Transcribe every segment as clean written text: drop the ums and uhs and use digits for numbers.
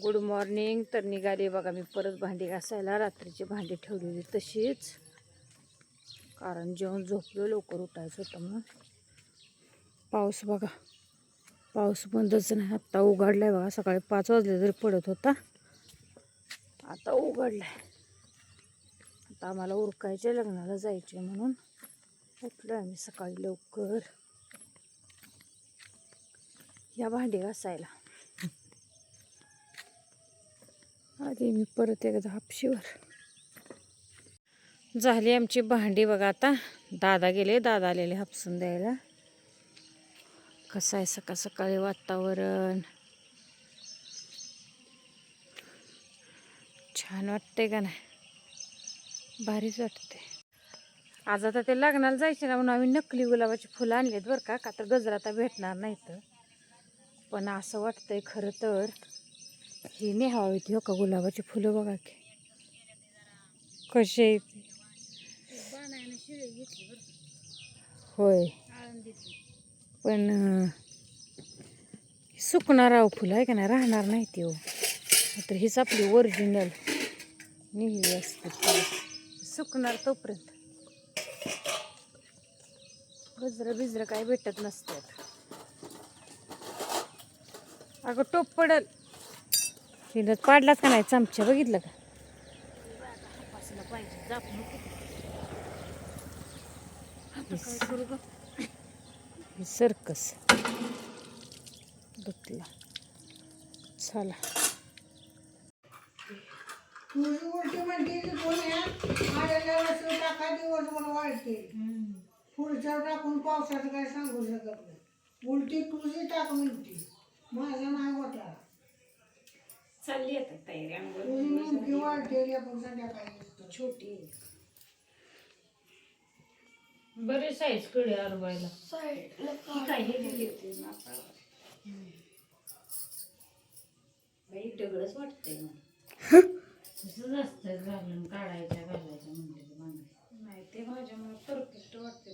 Good morning. तर निघाली बघा मी परत भांडी घासायला. रात्रीची भांडी ठेवलेली तशीच, कारण जेवण झोपलो, लवकर उठायचं होतं म्हणून. पाऊस बघा, पाऊस बंदच नाही. आत्ता उघडलाय बघा. सकाळी 5 वाजले तरी पडत होता, आता उघडलाय. आता आम्हाला उरकायचे, लग्नाला जायचे म्हणून उठलो आम्ही सकाळी लवकर या भांडी घासायला. आधी मी परत एकदा हापशीवर. झाली आमची भांडी बघा. आता दादा गेले, दादा आलेले हापसून द्यायला. कसं आहे सकाळ सकाळी वातावरण, छान वाटते का नाही? भारीच वाटते. आज आता ते लग्नाला जायचे ना म्हणून आम्ही नकली गुलाबाची फुलं आणलीत बरं का. का तर गजरा आता भेटणार नाही तर. पण असं वाटतंय खरं तर ही नेहावीत. हो का गुलाबाची फुलं बघा की कशी आहेत. होय, पण सुकणार आहो फुलं आहे का नाही, राहणार नाही ती हो. तर हीच आपली ओरिजिनल नेहली असते, सुकणार तोपर्यंत. गजरं बिजरं काही भेटत नसतात. अगं टोप पडल. हिनं पाडलाच का नाही चमचा, बघितलं का? सर्कस बघला. चला पुढच्या टाकून पावसाचं काय सांगू शकत नाही. उलटी तुझी टाक म्हणती, माझा नाही वाटला. चालली आता तयारी. तुझी नेमकी वाढते आपण संध्याकाळी छोटी बरे साईज कडे अरवायला काय हे दिली होती दगडच वाटतंय मला. तसंच असतं घालून काढायच्या घालायच्या म्हणजे नाही ते माझ्यामुळे परफेक्ट वाटते.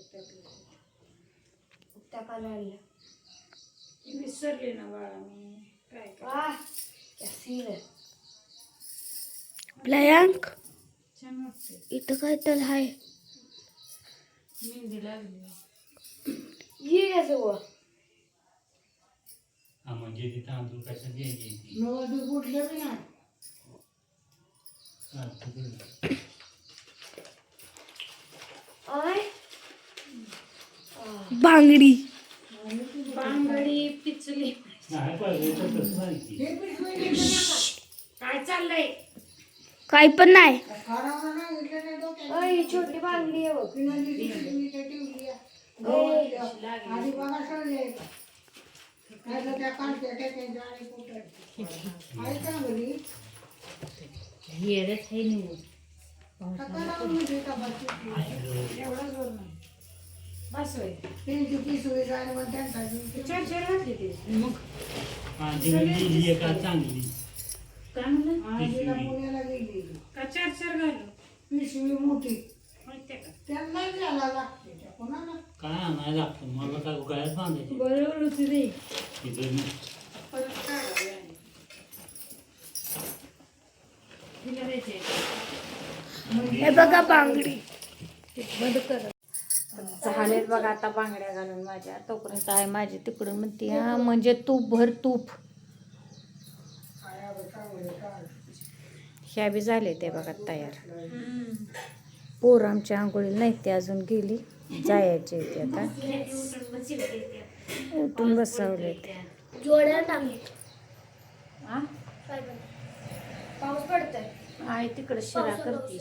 त्या काला विसरले ना बाळा मी काय प्लयांक छान वाटते. इथं काय तर आहे, मेहंदी लागली. ये जवळ. म्हणजे ती तांदूळ कसं द्यायची नवदी कुठले बी नाही. बांगडी बांगडी पिचली. नाही पाहिजे तसं नाही की. हे पिशवी घेतलं नका. काय चाललंय? काय पण नाही. खरावं नाही घेतलं नाही डोक्यात. अय, छोटी बांगडी आहे बघ. पिनाची पिशवी इथे ठेवली आहे. गव्हाच्या. आधी बघा सगळे काय तर त्या काढत्या टाकायच्या आणि कुठं आहे का घरी? हेरच हे निवड आता लावून म्हणजे का बाकी एवढा जोर नाही. बस होय. त्यांची पिशवी जायला मग त्यांचा जीव. चार घातली ते मग दिली एका चांगली काय म्हणलं? आजीला पुण्याला गेली का चार घालू पिशवी मोठी माहिती का? त्यांना द्यायला लागते त्या कोणाला. काय आणायला लागतं मला काय गळ्यात बांधायची बरोबर होती रे. तिथं परत काढावी आणि तिला द्यायचे. हे बघा बांगडी. बंद कर. झालेत बघा आता बांगड्या घालून माझ्या. तोपर्यंत आहे माझी तिकडून म्हणते हा म्हणजे तूप भर तूप. ह्या बी झाले ते बघा तयार. पोर आमच्या आंघोळीला नाही, ते अजून गेली, जायचे ते आता. उठून बसवले ते. जोड्या टाकली. पाऊस पडतोय. आहे तिकडे शिरा करते.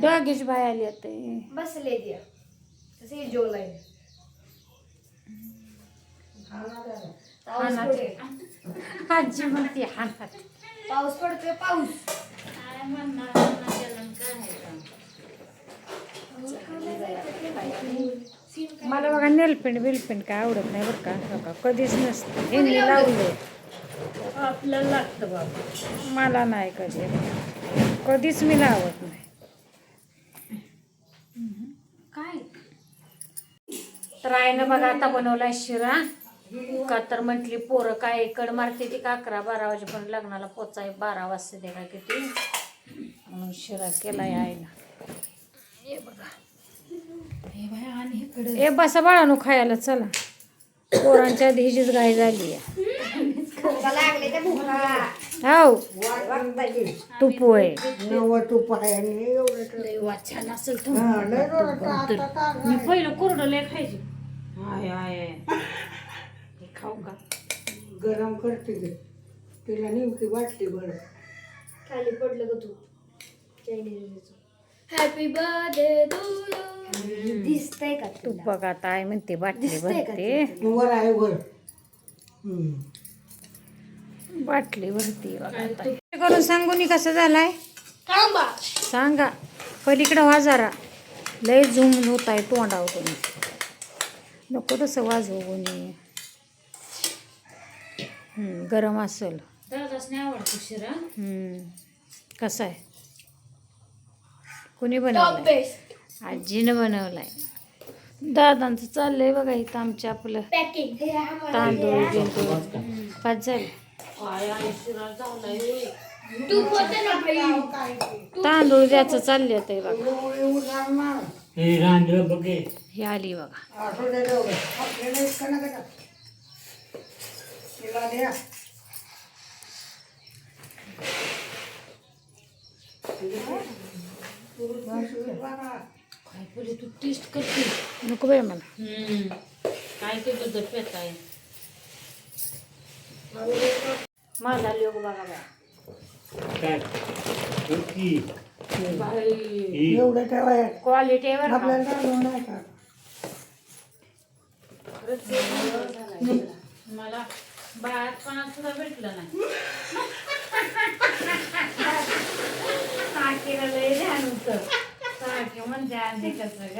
डागेश बाई आली आता. बसले द्या तसे जोलाय. आजी म्हणते हातात पाऊस पडतोय. पाऊस मला बघा नेलपेंट बिलपेंट काय आवडत नाही बरं का. बघा कधीच नसतं. यांनी लावले आपल्याला लागतं बाबा, मला नाही कधी, कधीच मी लावत नाही. काय तर आईनं बघा आता बनवलाय शिरा. का तर म्हटली पोरं काय कड मारते ती का 11-12 वाजेपर्यंत लग्नाला पोचाय 12 वाजता ते काय किती म्हणून शिरा केला यायला. हे बघा हे बाय आणि इकडे ए बसा बाळानो खायला चला. पोरांच्या आधी हिचीच घाई झाली आहे. हो तूप होय तूप आहे आणि एवढं छान असेल हा, लय जोरात आता तार मी आहे. पहिलं कोरडं लय खायची. हाय हाय हे खाऊ का गरम करते ते. तिला नेमकी वाटते बरं. खाली पडलं ग तू हॅपी बर्थडे टू यू. दिसतंय का तू तुला? बघ आता आहे म्हणते बाटली दिसतंय का भरते वर आहे वर. हम्म. बाटली भरती बघा आता. हे करून सांगू नी कसं झालाय थांबा. सांगा पलीकडं व्हा जरा लय झूम होत आहे तोंडावर कोणी नको तसं वाजवू कोणी. गरम असेल कसा आहे कोणी बनवलाय बेस्ट आजीनं बनवलाय. दादांचं चाललंय बघा इथं आमच्या आपलं पॅकिंग. तांदूळ बिंदूळ पाच झाले. तू होते ना बाई. काय ते? तांदूळ द्यायचं चालले ते बघा. एवढं उडाणार. हे रांधलं बघे. ही आली बघा. असं दे तेवढं. आपल्याला इतकं नका टाक. तिला द्या. काय पहिले तू टेस्ट करते नको बाई मला. काय ते बद्दल पेताय माझा लोक बघा बघा. काय बघ की. ही. एवढं ठेवाय क्वालिटीवर आपल्याला तांदूळ नाही का? मला बाळात सुद्धा भेटलं नाही. काकीला लय ध्यान होतं. काकी म्हणते आणते कसं ग.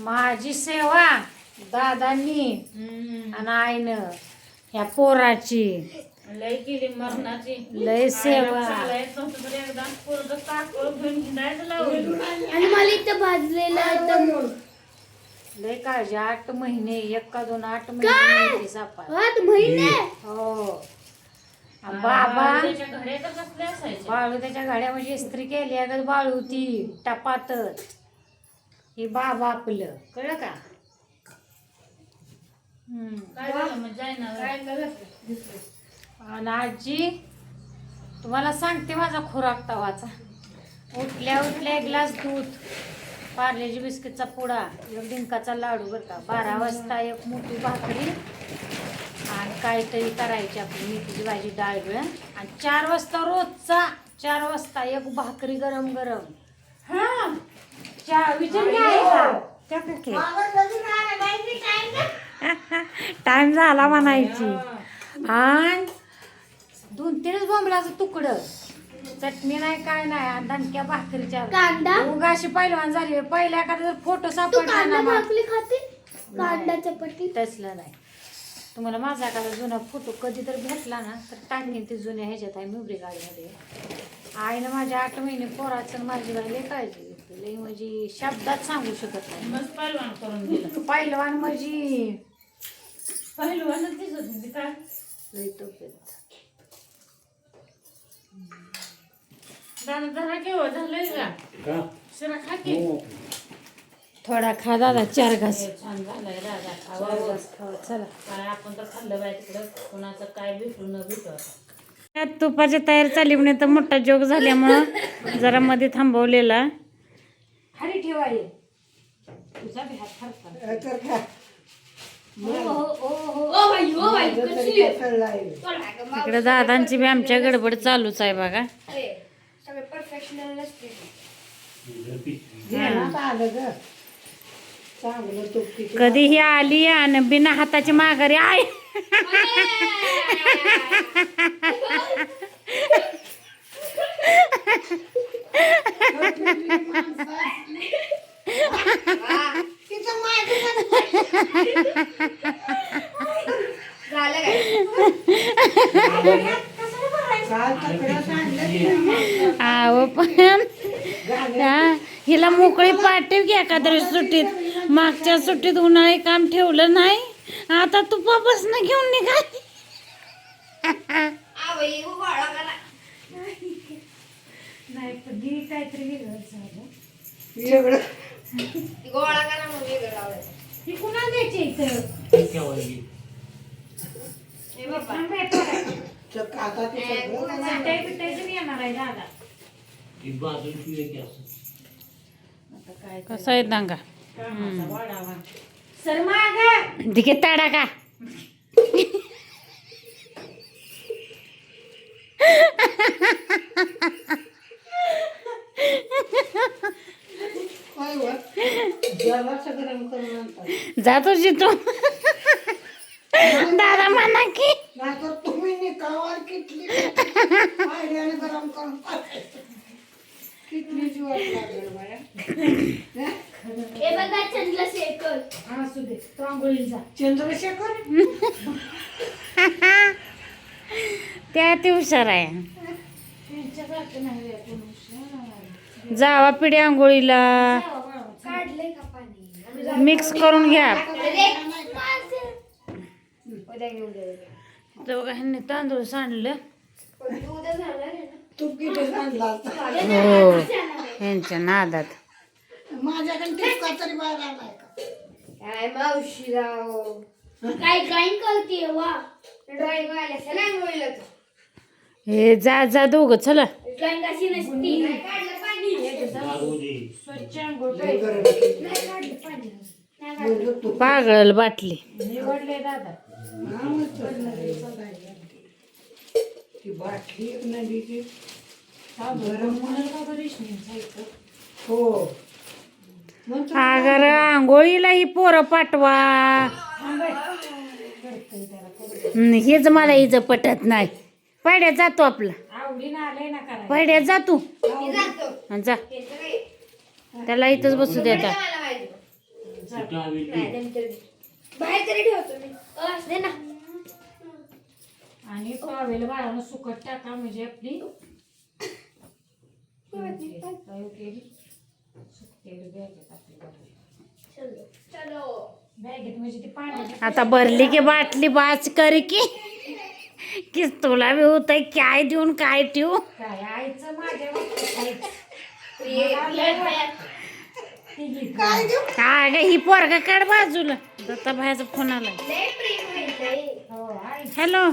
माझी सेवा दादांनी आणि आईनं ह्या पोराची लय केली मरणाची लय सेवा. आणि मला इथं भाजलेलं एकदम लय काळजी 8 महिने 1 का 2 8 महिने सापा. 8 महिने. हो बाबा बाळू त्याच्या घड्यामध्ये इस्त्री केली अगं बाळू ती टपातच. हे बाबा आपलं कळलं का. आणि आजी तुम्हाला सांगते माझा खुराक तवाचा. उठल्या उठल्या 1 ग्लास दूध, पार्लेजी बिस्किटचा पुडा, 1 डिंकाचा लाडू बरं का. 12 वाजता 1 मोठी भाकरी आणि काहीतरी करायची आपली मेथीची भाजी डाळ बिळ. आणि 4 वाजता रोजचा 4 वाजता 1 भाकरी गरम गरम. हा विचार टाइम झाला म्हणायची. आणि 2-3 बोंबलाचं तुकडं चटणी नाही काय नाही आणि दणक्या भाकरीच्या कांदा. उगाशी पहिलवान झाली. पहिल्या एखादा जर फोटो तू सापडला कांदा ना भाकरी खाते? कांदा चपाती. तसलं नाही. तुम्हाला माझा एखादा जुना फोटो कधी तर भेटला ना तर टाकेन ते जुन्या ह्याच्यात आहे मेमरी कार्डमध्ये. आईनं माझ्या 8 महिने पोराचं माझी बाई लय काळजी घेतली. लय म्हणजे शब्दात सांगू शकत नाही. पहिलवान करून दिलं. पहिलवान म्हणजे पहिलवानच दिसत होती काय लय तब्येत. दादा जरा केव्हा झालंय का का? शिरा खा की. हो. थोडा खा दादा 4 घास. छान झालंय राजा 4 खावा. घास खावा चला. काय आपण तर खाल्लं बाय तिकडं कोणाचं काय भेटू न भेटू आता. त्यात तुपाची तयारी चालली म्हणे तर मोठा जोग झाल्यामुळं जरा मध्ये थांबवलेला. खाली ठेवाय तुझा बी हात फरफर. तर काय? ओ बाई तरी कसं आहे? इकडे दादांची बी आमच्या गडबड चालूच आहे बघा. सगळे प्रोफेशनल नसते. ध्यानात आलं ग. चांगलं तूप किती कधीही आली आणि बिना हाताची माघारी आहे. तिचं माझं झालं काय? काल तकडं सांडलं. आव पण हा, हिला मोकळी पाठव की एखाद्या सुट्टीत मागच्या सुट्टीत उन्हाळी काम ठेवलं नाही, आता तू पापासनं घेऊन निघाली. नाही पण ही काहीतरी वेगळंच झालं. वेगळं ही कुणाला द्यायची इथं? केव्हाही. आता ते सगळं संटाई बिटाईचं मी येणार आहे दादा. ती बाजून पिळे की असं. कसा आहे दांगा? वाढावा. सर माग दिके ताडा का? काय व? जरासं गरम करून आणतात. जातो जितो. दादा म्हणा की नाहीतर तुम्ही निकावार किटली पायऱ्याने गरम करून टाकायचं. किटलीची वाट लागेल बाया. हे बघा चंद्रशेखर. असू दे तो आंघोळीला जा. चंद्रशेखर त्या ती हुशार आहे. जावा पिढी आंघोळीला काढलंय का पाणी? मिक्स करून घ्या. उद्या घेऊन जाऊ. तर बघा ह्यांनी तांदूळ सांडलं. उद्या झालं ना. तू किती सांडला हो ह्यांच्या नादात. माझ्याकडे टिपका तरी बाहेर आलाय का? काय मावशी राव. काय ड्रॉइंग करते वा. ड्रॉइंग व्हायला सलाम होईल. हे जा जा दोघं चला. ड्रॉइंग अशी नसती. नाही काढलं पाणी. दारू दे. स्वच्छ आंघोळ लय गरम केली. नाही काढलं पाणी. नाही म्हणलं तू पागल बाटली. निवडले दादा. हा मस्त ती बाटली एक नदीची गरम हो म्हणतो अगर आंघोळीला ही पोरं पाठवा. हेच मला हिचं पटत नाही. पाड्यात जातो आपला. पाड्यात जातो जा. त्याला इथंच बसू दे आता. कुठं हवी ती? बाहेर तरी ठेवतो मी. दे ना. आणि पावेल बाळानं सुकट टाका म्हणजे आपली बॅगेत म्हणजे ती पाणी. आता भरली की बाटली बाच कर की तुला बी होत काय देऊन काय ठेवू. काय आईचं माझ्या काय देऊ काय ग ही पोरगा काढ बाजूला. दत्ता भाईचा फोन आला. लय प्रेम आहे. हॅलो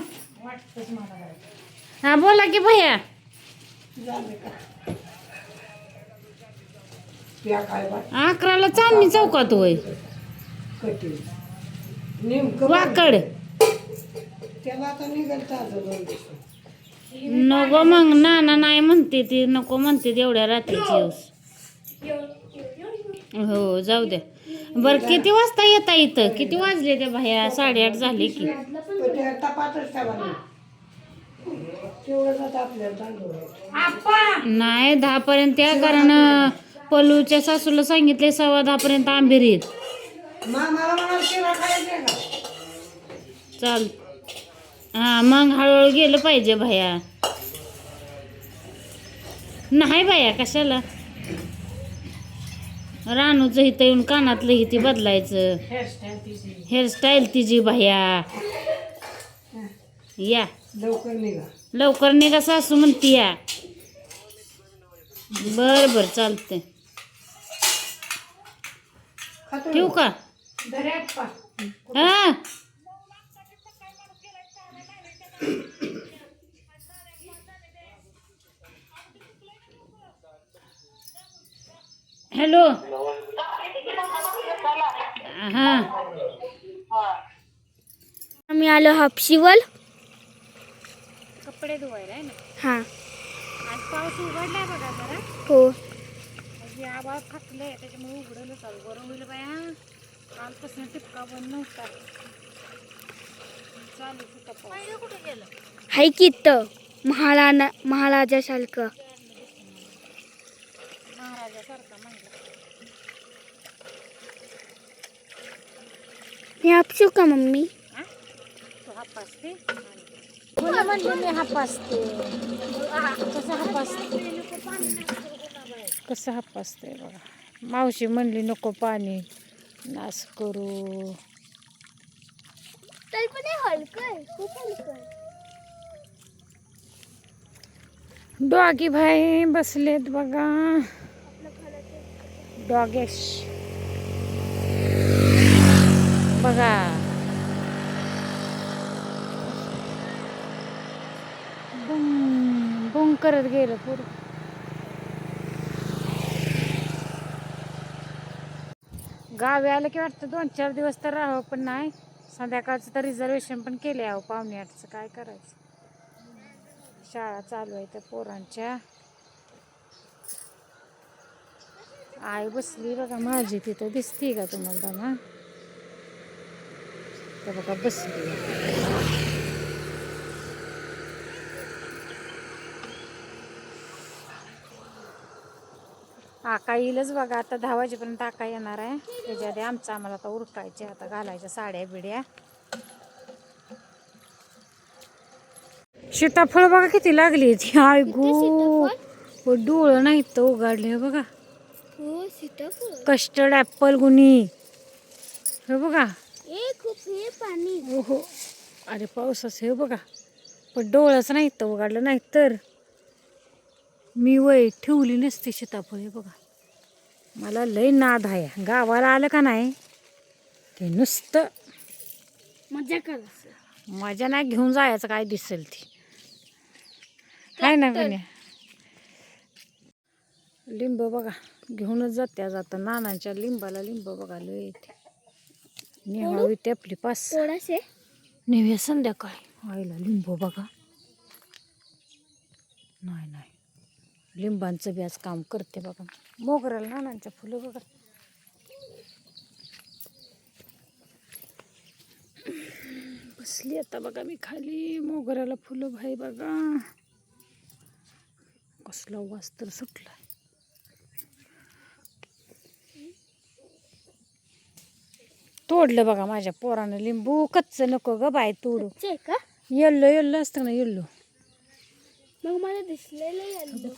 हा बोला की भैया. झालं का त्या काय बाट 11ला चांदणी चौकात होय. कटी नेमकं वाकड त्याला आता निघाल ताजं दोन दिवस. नको मग नाना नाही म्हणते ती. नको म्हणते एवढ्या रात्रीची येऊस. हो जाऊ द्या. बरं किती वाजता येता इथं? किती वाजले त्या बाहेर? 8:30 झाले की. पण त्या तपातच ठेवा नाही. तेवढंच आता आपल्याला तांदूळ नाही 10 पर्यंत या. कारण पलूच्या सासूला सांगितले 10:15 पर्यंत आंबेरीत. मामाला मला शिरा खायचे का? चाल हा मग हळूहळू गेलं पाहिजे भैया. नाही बाया कशाला. रानूचं इथं येऊन कानातलं इथे बदलायचं. हेअरस्टाईल तिची भैया. या लवकर निघा. लवकर निघा सासू म्हणती या. बर बर चालतंय. खातो ठेवू का? हा हॅलो हा आम्ही आलो हापशीवर. कपडे धुवायला आहे ना. हा आज पाऊस उघडलाय बघा जरा. हो. म्हणजे आभाळ फाटलंय त्याच्यामुळे उघडलं चालू. बरं होईल बाया. कालपासून टिपका बंद नव्हता. चालू होता पाऊस. कुठे गेलं? हाय की इथं महाराजासारखं. महाराजासारखा म्हणला. मी हापशू का मम्मी? तो हापासते. मला म्हणलं मी हापासते. कसं हापासते? कसं हापासते बघा. मावशी म्हणली नको पाणी. नास करू. तरी पण हे हलकं आहे, खूप हलकं आहे. डॉगी भाई बसलेत बघा. डॉगेश बघा. बुंग बुंग करत गेलं पुढं. गावी आलं की वाटतं 2-4 दिवस तर राहावं, पण नाही. संध्याकाळचं तर रिझर्वेशन पण केले आहे 7:45. काय करायचं. शाळा चालू आहे त्या पोरांच्या. आई बसली बघा माझी तिथं, दिसती का तुम्हाला ना? तर बघा बसली. आका येईलच बघा आता 10 वाजेपर्यंत आका येणार आहे. त्याच्या आधी आमचं आम्हाला आता उरकायचे, आता घालायच्या साड्या बिड्या. सीताफळ बघा किती लागली ती. आय गो डोळं नाही तर उघडले बघा. हो सीताफळ. कस्टर्ड ॲपल गुनी हे बघा. ए खूप हे पाणी. हो अरे पावसाचं हे बघा, पण डोळंच नाही तर उघडलं नाही तर मी वय ठेवली नसते सीताफळ. हे बघा मला लय नाद आहे. गावाला आलं का नाही ते नुसतं मजा करायचं. मजा नाही घेऊन जायचं काय दिसेल ती. आहे ना कोणी. लिंब बघा घेऊनच जाता नानांच्या लिंबाला लिंब बघा लय येते. नेहावी ते आपली 5 थोडासे नेहमी संध्याकाळी आईला लिंब बघा. नाही लिंबांचं बी आज काम करते बघा. मोगऱ्याला नानांच्या फुलं बघा. बसली आता बघा मी खाली. मोगऱ्याला फुलं भाई बघा. कसला वास तर सुटला. तोडलं बघा माझ्या पोरानं लिंबू. कच्च नको ग बाय तोडू. चे का? येल्लो असतं ना येल्लो. मग मला दिसलेलं यायला.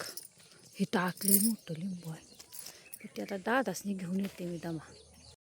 हे टाकले मोठं लिंबू आहे. ते आता दादासनी घेऊन येते मी दमा.